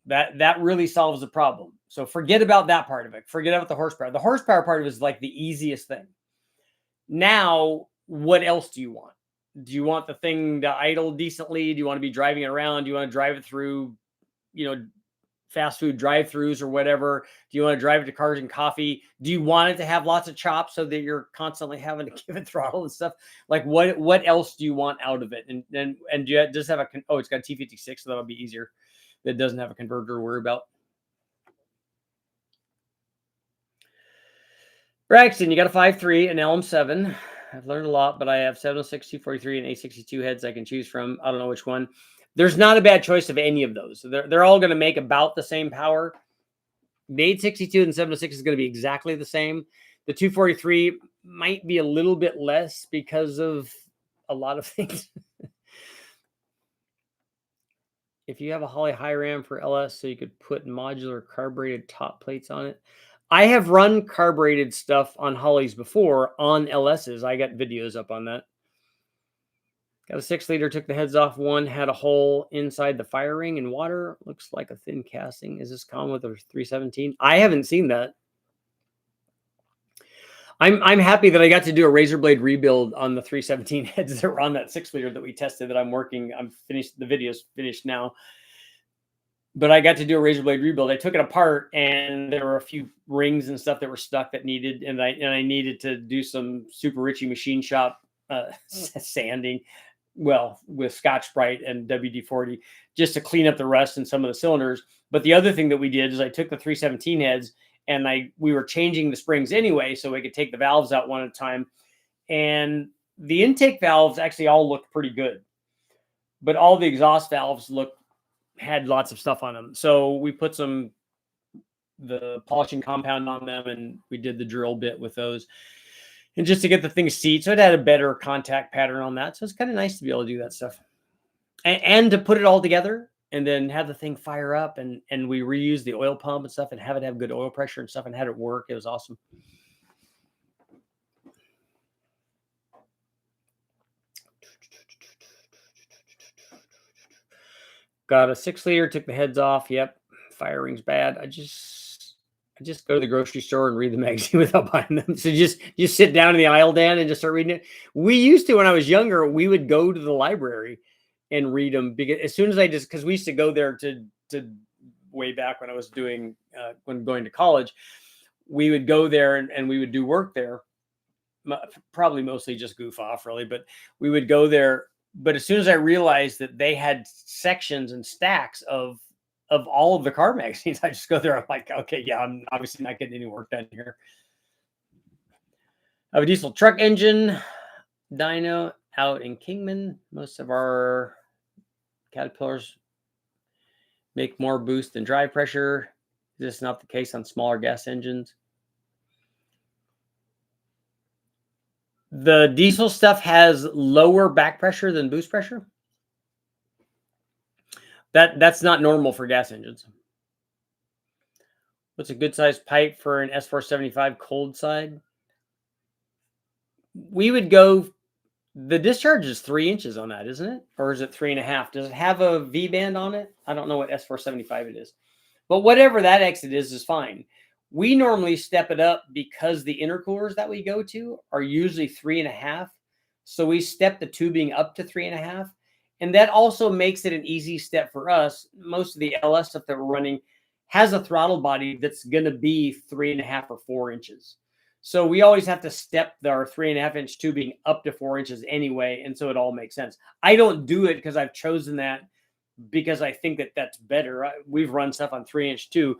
That really solves the problem. So forget about that part of it. Forget about the horsepower. The horsepower part of it is like the easiest thing. Now, what else do you want? Do you want the thing to idle decently? Do you want to be driving it around? Do you want to drive it through, fast food drive-throughs or whatever? Do you want to drive it to Cars and Coffee? Do you want it to have lots of chops so that you're constantly having to give it throttle and stuff? Like, what else do you want out of it? And do you just have it's got a T56, so that'll be easier. That doesn't have a converter to worry about. Braxton, you got a 5.3, an LM7. I've learned a lot, but I have 706, 243, and 862 heads I can choose from. I don't know which one. There's not a bad choice of any of those. They're all going to make about the same power. The 862 and 706 is going to be exactly the same. The 243 might be a little bit less because of a lot of things. If you have a Holley high ram for LS, so you could put modular carbureted top plates on it. I have run carbureted stuff on Holleys before on LSs. I got videos up on that. Got a 6-liter, took the heads off one, had a hole inside the fire ring in water. Looks like a thin casting. Is this common with a 317? I haven't seen that. I'm happy that I got to do a razor blade rebuild on the 317 heads that were on that 6-liter that we tested. That I'm finished. The video's finished now, but I got to do a razor blade rebuild. I took it apart, and there were a few rings and stuff that were stuck that needed, and I needed to do some super Richie machine shop sanding, well, with Scotch-Brite and WD-40, just to clean up the rust in some of the cylinders. But the other thing that we did is I took the 317 heads, and we were changing the springs anyway, so we could take the valves out one at a time. And the intake valves actually all looked pretty good, but all the exhaust valves had lots of stuff on them. So we put the polishing compound on them, and we did the drill bit with those, and just to get the thing seat. So it had a better contact pattern on that. So it's kind of nice to be able to do that stuff, and to put it all together and then have the thing fire up, and we reuse the oil pump and stuff and have it have good oil pressure and stuff and had it work. It was awesome. Got a 6-liter, took the heads off. Yep. Firing's bad. I just go to the grocery store and read the magazine without buying them. So just sit down in the aisle, Dan, and just start reading it. We used to, when I was younger, we would go to the library and read them, because as soon as because we used to go there to way back when I was doing when going to college, we would go there and we would do work there, probably mostly just goof off, really, but we would go there. But as soon as I realized that they had sections and stacks of all of the car magazines, I just go there. I'm like, okay, yeah, I'm obviously not getting any work done here. I have a diesel truck engine, dyno, out in Kingman. Most of our Caterpillars make more boost than drive pressure. This is not the case on smaller gas engines. The diesel stuff has lower back pressure than boost pressure. That's not normal for gas engines. What's a good sized pipe for an S475 cold side? We would go, the discharge is 3 inches on that, isn't it? Or is it 3.5? Does it have a V band on it? I don't know what S475 it is, but whatever that exit is fine. We normally step it up because the intercoolers that we go to are usually 3.5. So we step the tubing up to 3.5. And that also makes it an easy step for us. Most of the LS stuff that we're running has a throttle body that's going to be 3.5 or 4 inches. So we always have to step our 3.5-inch tubing up to 4 inches anyway. And so it all makes sense. I don't do it because I've chosen that because I think that that's better. We've run stuff on 3-inch too,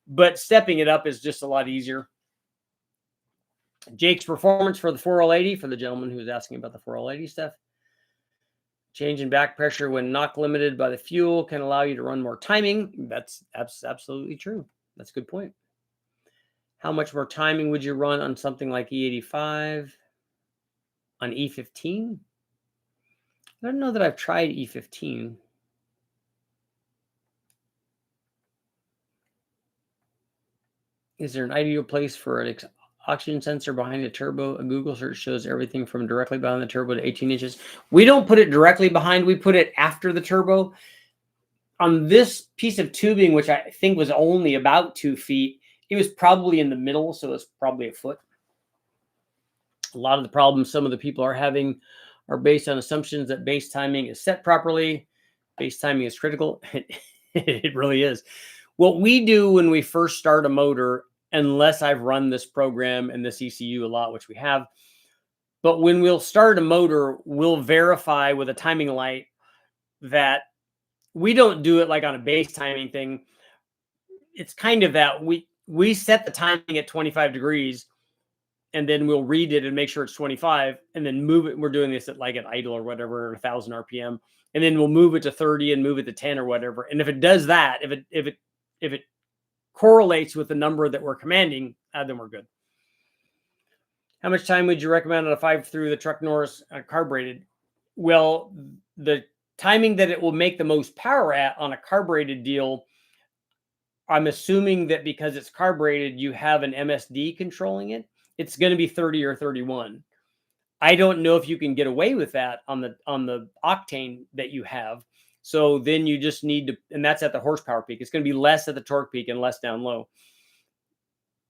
but stepping it up is just a lot easier. Jake's performance for the 4L80, for the gentleman who was asking about the 4L80 stuff. Change in back pressure when knock limited by the fuel can allow you to run more timing. That's absolutely true. That's a good point. How much more timing would you run on something like E85? On E15? I don't know that I've tried E15. Is there an ideal place for an oxygen sensor behind the turbo? A Google search shows everything from directly behind the turbo to 18 inches. We don't put it directly behind. We put it after the turbo. On this piece of tubing, which I think was only about 2 feet, it was probably in the middle, so it's probably a foot. A lot of the problems some of the people are having are based on assumptions that base timing is set properly. Base timing is critical. It really is. What we do when we first start a motor, unless I've run this program and this ECU a lot, which we have, but when we'll start a motor, we'll verify with a timing light that we don't do it like on a base timing thing. It's kind of that we set the timing at 25 degrees and then we'll read it and make sure it's 25 and then move it. We're doing this at idle or whatever, 1,000 RPM. And then we'll move it to 30 and move it to 10 or whatever. And if it does that, if it correlates with the number that we're commanding, then we're good. How much time would you recommend on a 5 through the truck Norris carbureted? Well, the timing that it will make the most power at on a carbureted deal, I'm assuming that because it's carbureted, you have an MSD controlling it. It's going to be 30 or 31. I don't know if you can get away with that on the octane that you have. So then you just need to, and that's at the horsepower peak. It's going to be less at the torque peak and less down low.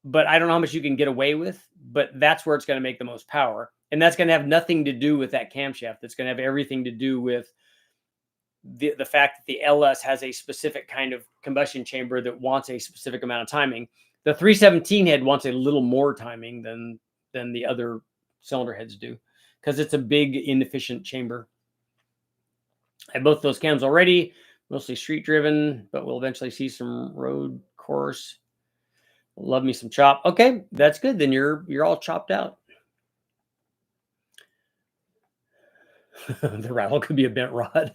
but I don't know how much you can get away with, but that's where it's going to make the most power. And that's going to have nothing to do with that camshaft. It's going to have everything to do with the fact that the LS has a specific kind of combustion chamber that wants a specific amount of timing. The 317 head wants a little more timing than the other cylinder heads do, because it's a big inefficient chamber. I have both those cams already, mostly street driven, but we'll eventually see some road course. Love me some chop. Okay, that's good. Then you're all chopped out. The rattle could be a bent rod.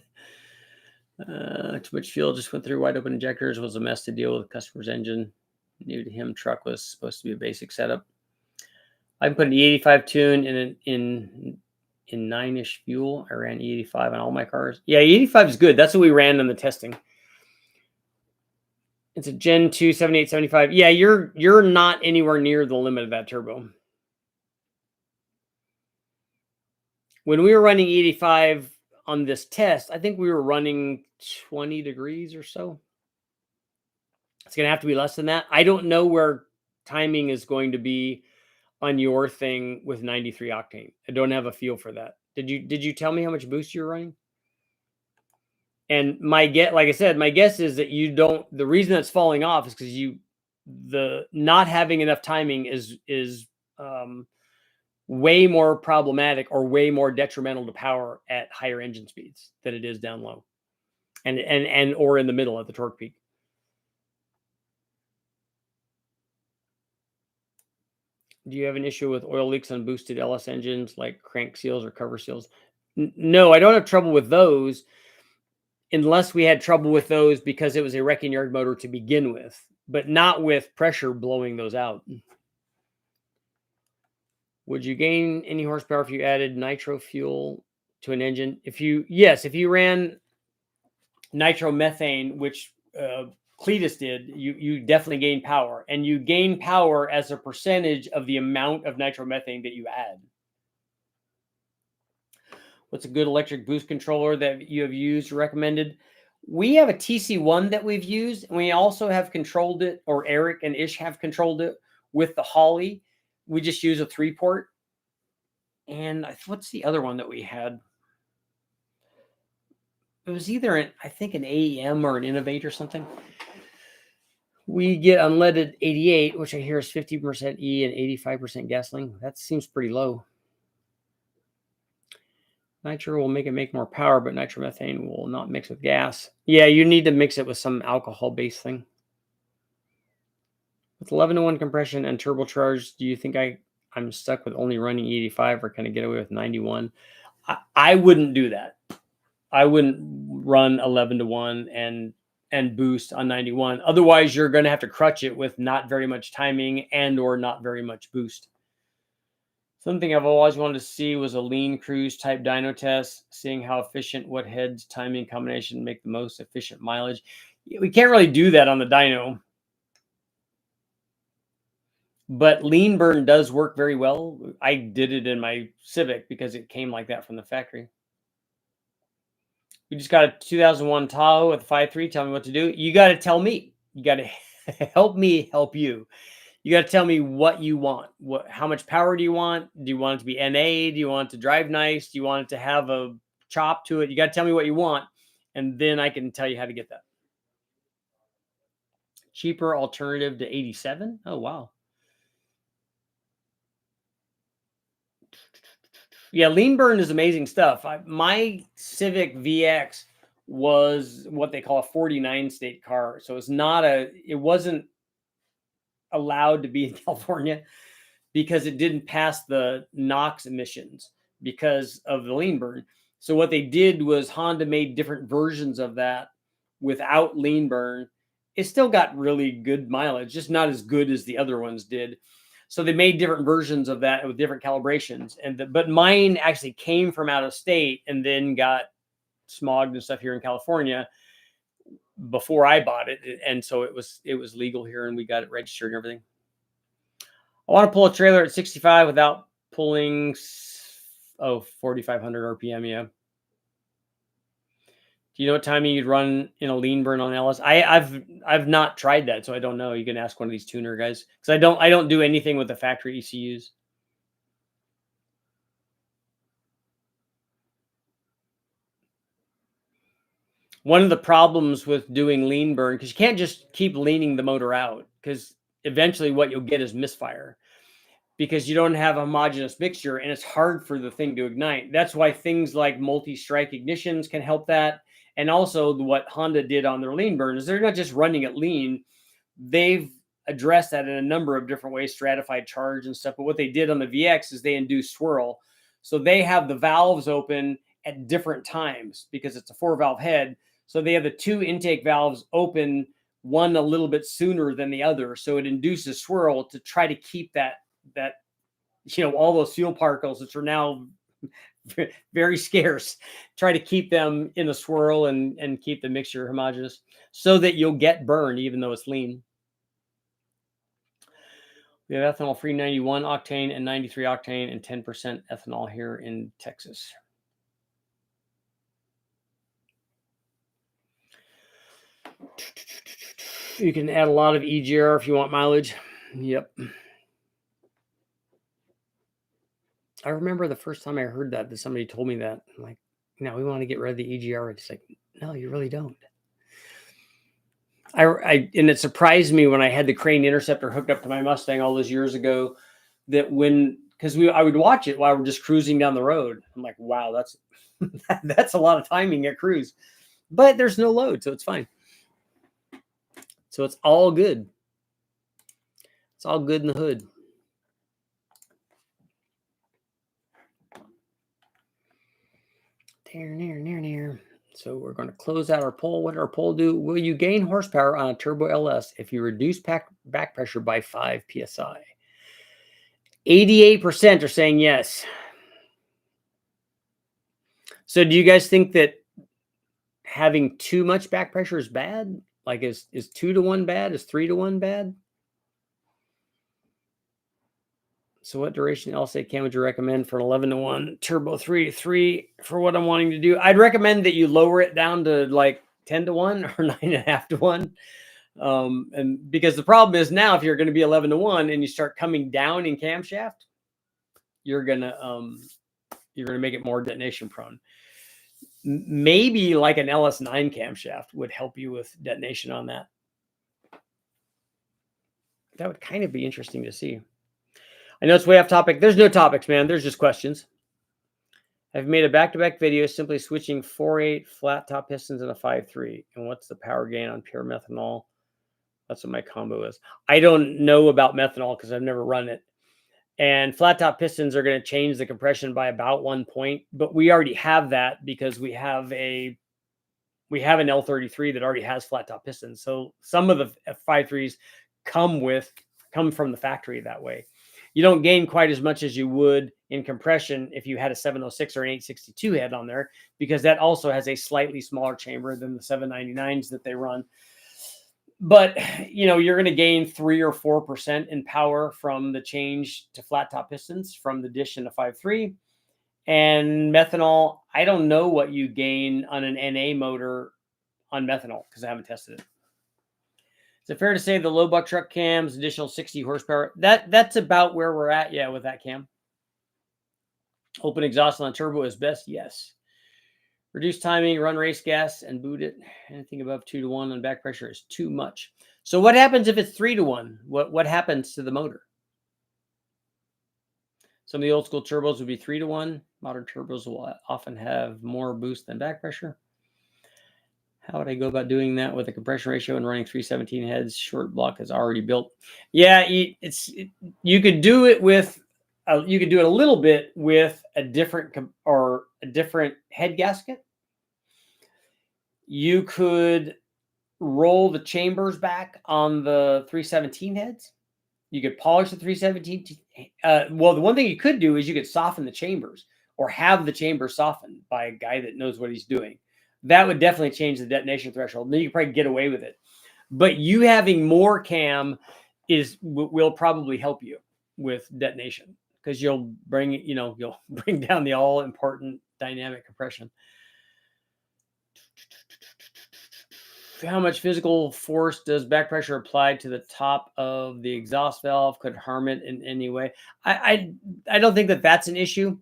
Too much fuel just went through wide open injectors. Was a mess to deal with. Customer's engine. New to him, truck was supposed to be a basic setup. I put an E85 tune in 9-ish fuel. I ran E85 on all my cars. Yeah, E85 is good. That's what we ran in the testing. It's a Gen 2 7875. Yeah, you're not anywhere near the limit of that turbo. When we were running E85 on this test, I think we were running 20 degrees or so. It's going to have to be less than that. I don't know where timing is going to be on your thing with 93 octane. I don't have a feel for that. Did you tell me how much boost you're running? And my guess, like I said, my guess is that you don't. The reason that's falling off is because the not having enough timing is way more problematic or way more detrimental to power at higher engine speeds than it is down low, and or in the middle at the torque peak. Do you have an issue with oil leaks on boosted LS engines like crank seals or cover seals? No, I don't have trouble with those, unless we had trouble with those because it was a wrecking yard motor to begin with, but not with pressure blowing those out. Would you gain any horsepower if you added nitro fuel to an engine? If you ran nitromethane, which Cletus did, you definitely gain power, and you gain power as a percentage of the amount of nitromethane that you add. What's a good electric boost controller that you have used or recommended? We have a TC1 that we've used, and we also have controlled it, or Eric and Ish have controlled it with the Holly. We just use a 3-port. And what's the other one that we had? It was either I think an AEM or an Innovate or something. We get unleaded 88, which I hear is 50% E and 85% gasoline. That seems pretty low. Nitro will make more power, but nitromethane will not mix with gas. Yeah, you need to mix it with some alcohol-based thing. With 11-to-1 compression and turbocharged, do you think I'm stuck with only running 85, or can I get away with 91? I wouldn't do that. I wouldn't run 11-to-1 and boost on 91. Otherwise, you're going to have to crutch it with not very much timing and or not very much boost. Something I've always wanted to see was a lean cruise type dyno test, seeing how efficient what heads timing combination make the most efficient mileage. We can't really do that on the dyno, but lean burn does work very well. I did it in my Civic because it came like that from the factory. We just got a 2001 Tahoe with 5.3. Tell me what to do. You got to tell me. You got to help me help you. You got to tell me what you want. How much power do you want? Do you want it to be NA? Do you want it to drive nice? Do you want it to have a chop to it? You got to tell me what you want, and then I can tell you how to get that. Cheaper alternative to 87? Oh, wow. Yeah, lean burn is amazing stuff. My Civic VX was what they call a 49 state car. So it wasn't allowed to be in California because it didn't pass the NOx emissions because of the lean burn. So what they did was Honda made different versions of that without lean burn. It still got really good mileage, just not as good as the other ones did. So they made different versions of that with different calibrations. But mine actually came from out of state and then got smogged and stuff here in California before I bought it. And so it was legal here and we got it registered and everything. I want to pull a trailer at 65 without pulling 4,500 RPM. Yeah. Do Do you know what timing you'd run in a lean burn on LS? I've not tried that, so I don't know. You can ask one of these tuner guys because I don't do anything with the factory ECUs. One of the problems with doing lean burn, because you can't just keep leaning the motor out, because eventually what you'll get is misfire because you don't have a homogeneous mixture and it's hard for the thing to ignite. That's why things like multi-strike ignitions can help that. And also what Honda did on their lean burn is they're not just running it lean. They've addressed that in a number of different ways, stratified charge and stuff. But what they did on the VX is they induced swirl. So they have the valves open at different times because it's a 4-valve head. So they have the 2 intake valves open, one a little bit sooner than the other. So it induces swirl to try to keep that all those fuel particles, which are now very scarce, try to keep them in the swirl and keep the mixture homogeneous so that you'll get burn even though it's lean. We have ethanol free 91 octane and 93 octane and 10% ethanol here in Texas. You can add a lot of EGR if you want mileage. Yep. I remember the first time I heard that somebody told me that. I'm like, no, we want to get rid of the EGR. It's like, no, you really don't. And it surprised me when I had the Crane Interceptor hooked up to my Mustang all those years ago that I would watch it while we're just cruising down the road. I'm like, wow, that's a lot of timing at cruise, but there's no load, so it's fine. So it's all good. It's all good in the hood. Near. So we're going to close out our poll. What did our poll do? Will you gain horsepower on a turbo LS if you reduce back pressure by 5 psi? 88% are saying yes. So do you guys think that having too much back pressure is bad? Like is 2-to-1 bad? Is 3-to-1 bad? So what duration LSA cam would you recommend for an 11-to-1 turbo 3-to-3 for what I'm wanting to do? I'd recommend that you lower it down to like 10-to-1 or 9.5-to-1. And because the problem is now if you're going to be 11-to-1 and you start coming down in camshaft, you're gonna make it more detonation prone. Maybe like an LS9 camshaft would help you with detonation on that. That would kind of be interesting to see. I know it's way off topic. There's no topics, man. There's just questions. I've made a back-to-back video simply switching 4.8 flat top pistons and a 5.3. And what's the power gain on pure methanol? That's what my combo is. I don't know about methanol because I've never run it. And flat top pistons are going to change the compression by about 1 point, but we already have that because we have an L33 that already has flat top pistons. So some of the 5.3s come from the factory that way. You don't gain quite as much as you would in compression if you had a 706 or an 862 head on there, because that also has a slightly smaller chamber than the 799s that they run. But, you're going to gain 3 or 4% in power from the change to flat top pistons from the dish in a 5.3. And methanol, I don't know what you gain on an NA motor on methanol because I haven't tested it. Is it fair to say the low buck truck cams, additional 60 horsepower? That's about where we're at, yeah, with that cam. Open exhaust on turbo is best, yes. Reduce timing, run race gas, and boot it. Anything above 2-to-1 on back pressure is too much. So what happens if it's 3-to-1? What happens to the motor? Some of the old school turbos would be 3-to-1. Modern turbos will often have more boost than back pressure. How would I go about doing that with a compression ratio and running 317 heads? Short block is already built. Yeah, you could do it with. You could do it a little bit with a different head gasket. You could roll the chambers back on the 317 heads. You could polish the 317. Well, the one thing you could do is you could soften the chambers or have the chambers softened by a guy that knows what he's doing. That would definitely change the detonation threshold. Then you could probably get away with it. But you having more cam will probably help you with detonation because you'll bring down the all important dynamic compression. how much physical force does back pressure apply to the top of the exhaust valve? Could harm it in any way? I don't think that that's an issue.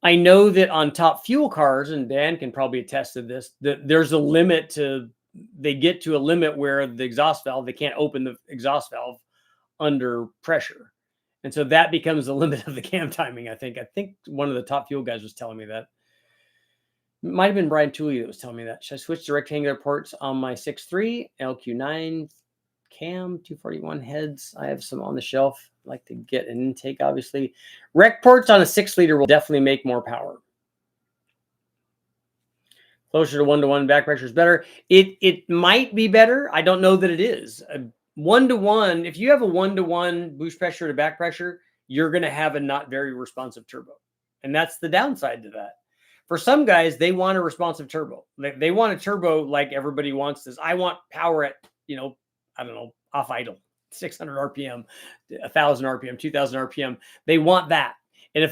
I know that on top fuel cars, and Dan can probably attest to this, that there's a limit to, they get to a limit where the exhaust valve, they can't open the exhaust valve under pressure. And so that becomes the limit of the cam timing, I think. I think one of the top fuel guys was telling me that. Might have been Brian Tooley that was telling me that. Should I switch to rectangular ports on my 6.3, LQ9, cam, 241 heads? I have some on the shelf. I'd like to get an intake, obviously. Rec ports on a 6-liter will definitely make more power. Closer to 1-to-1 back pressure is better. It might be better. I don't know that it is. 1-to-1, if you have a 1-to-1 boost pressure to back pressure, you're going to have a not very responsive turbo. And that's the downside to that. For some guys, they want a responsive turbo. They want a turbo like everybody wants this. I want power at, I don't know, off idle, 600 RPM, 1,000 RPM, 2,000 RPM. They want that. And if they